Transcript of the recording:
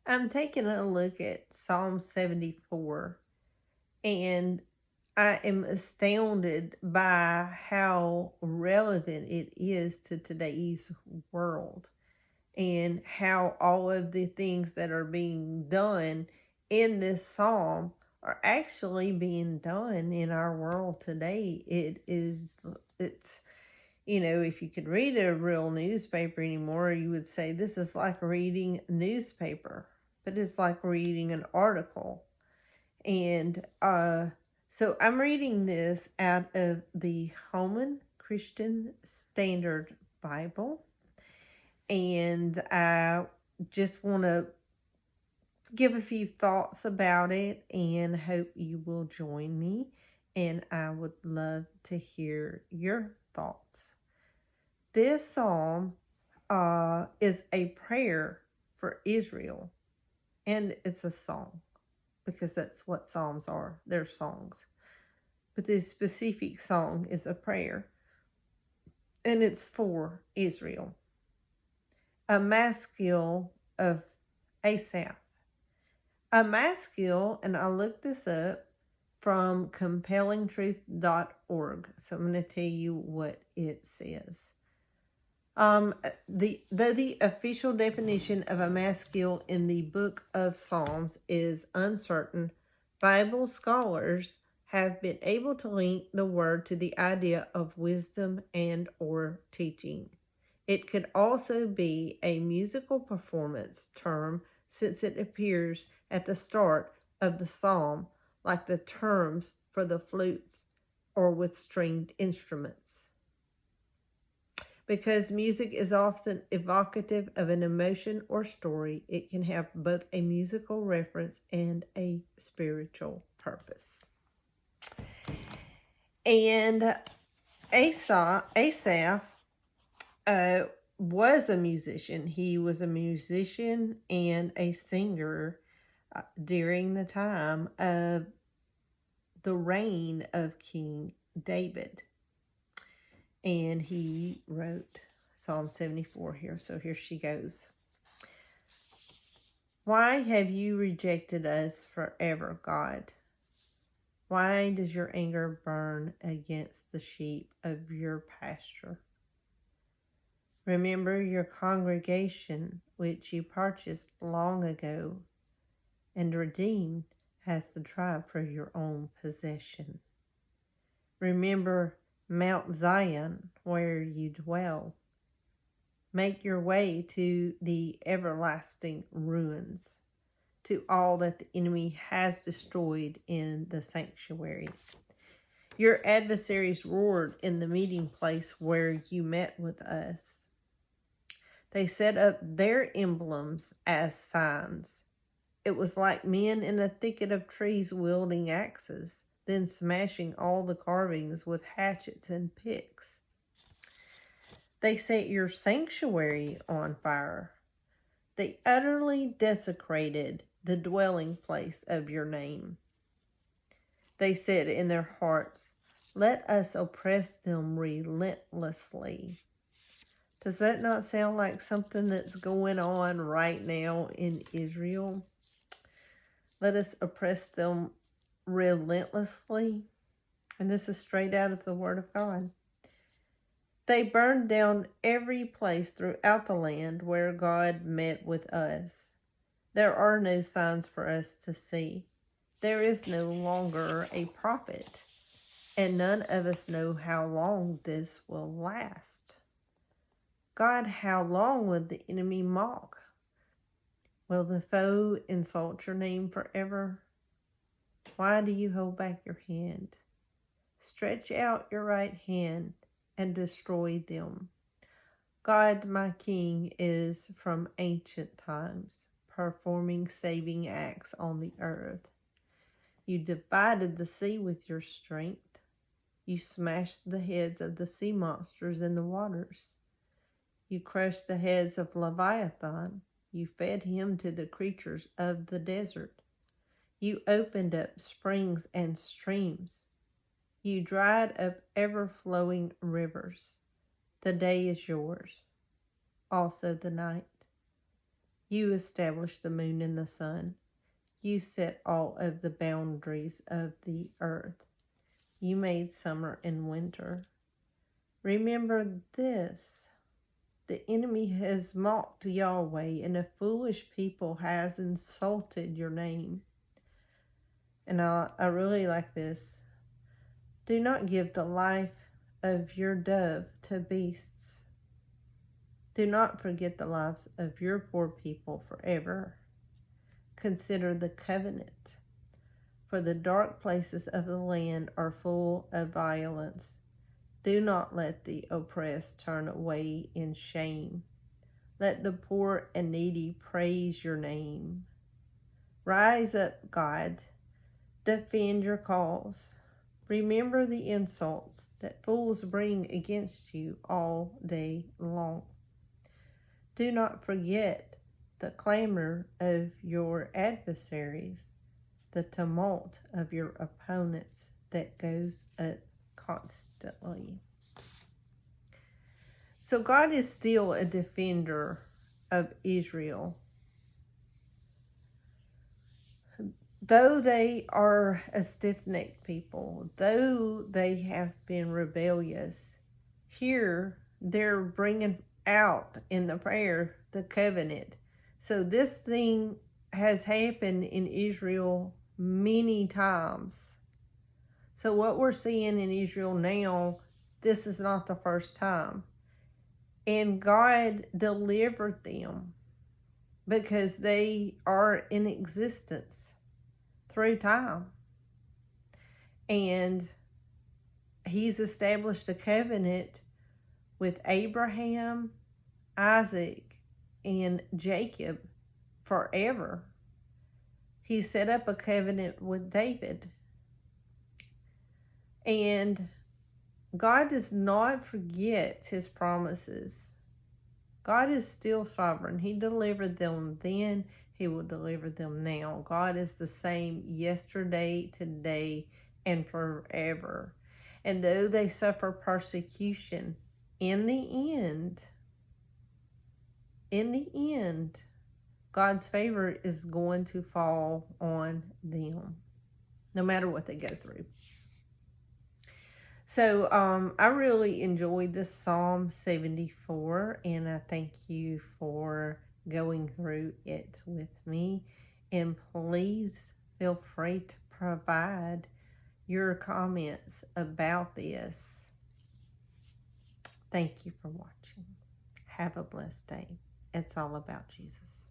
I'm taking a look at Psalm 74, and I am astounded by how relevant it is to today's world and how all of the things that are being done in this psalm are actually being done in our world today. It's if you could read a real newspaper anymore, you would say this is like reading a newspaper, but it's like reading an article. And so I'm reading this out of the Holman Christian Standard Bible. And I just want to give a few thoughts about it and hope you will join me. And I would love to hear your thoughts. This psalm is a prayer for Israel, and it's a song because that's what psalms are. They're songs. But this specific song is a prayer, and it's for Israel. A maskil of Asaph. A maskil, and I looked this up from compellingtruth.org. So I'm going to tell you what it says. The official definition of a maskil in the Book of Psalms is uncertain, Bible scholars have been able to link the word to the idea of wisdom and or teaching. It could also be a musical performance term since it appears at the start of the psalm like the terms for the flutes or with stringed instruments. Because music is often evocative of an emotion or story, it can have both a musical reference and a spiritual purpose. And Asaph was a musician. He was a musician and a singer during the time of the reign of King David. And he wrote Psalm 74 here. So here she goes. Why have you rejected us forever, God? Why does your anger burn against the sheep of your pasture? Remember your congregation, which you purchased long ago and redeemed as the tribe for your own possession. Remember Mount Zion, where you dwell. Make your way to the everlasting ruins, to all that the enemy has destroyed in the sanctuary. Your adversaries roared in the meeting place where you met with us. They set up their emblems as signs. It was like men in a thicket of trees wielding axes, then smashing all the carvings with hatchets and picks. They set your sanctuary on fire. They utterly desecrated the dwelling place of your name. They said in their hearts, let us oppress them relentlessly. Does that not sound like something that's going on right now in Israel? Let us oppress them relentlessly. And this is straight out of the Word of God. They burned down every place throughout the land where God met with us. There are no signs for us to see. There is no longer a prophet, and none of us know how long this will last. God, how long will the enemy mock? Will the foe insult your name forever? Why do you hold back your hand? Stretch out your right hand and destroy them. God, my King, is from ancient times, performing saving acts on the earth. You divided the sea with your strength. You smashed the heads of the sea monsters in the waters. You crushed the heads of Leviathan. You fed him to the creatures of the desert. You opened up springs and streams. You dried up ever-flowing rivers. The day is yours, also the night. You established the moon and the sun. You set all of the boundaries of the earth. You made summer and winter. Remember this. The enemy has mocked Yahweh, and a foolish people has insulted your name. And I really like this. Do not give the life of your dove to beasts. Do not forget the lives of your poor people forever. Consider the covenant, for the dark places of the land are full of violence. Do not let the oppressed turn away in shame. Let the poor and needy praise your name. Rise up, God. Defend your cause. Remember the insults that fools bring against you all day long. Do not forget the clamor of your adversaries, the tumult of your opponents that goes up constantly. So God is still a defender of Israel. Though they are a stiff-necked people, though they have been rebellious, here they're bringing out in the prayer the covenant. So this thing has happened in Israel many times. So what we're seeing in Israel now, this is not the first time. And God delivered them because they are in existence through time. And he's established a covenant with Abraham, Isaac, and Jacob forever. He set up a covenant with David. And God does not forget his promises. God is still sovereign. He delivered them then. He will deliver them now. God is the same yesterday, today, and forever. And though they suffer persecution, in the end, God's favor is going to fall on them, no matter what they go through. So I really enjoyed this Psalm 74, and I thank you for going through it with me. And please feel free to provide your comments about this. Thank you for watching. Have a blessed day. It's all about Jesus.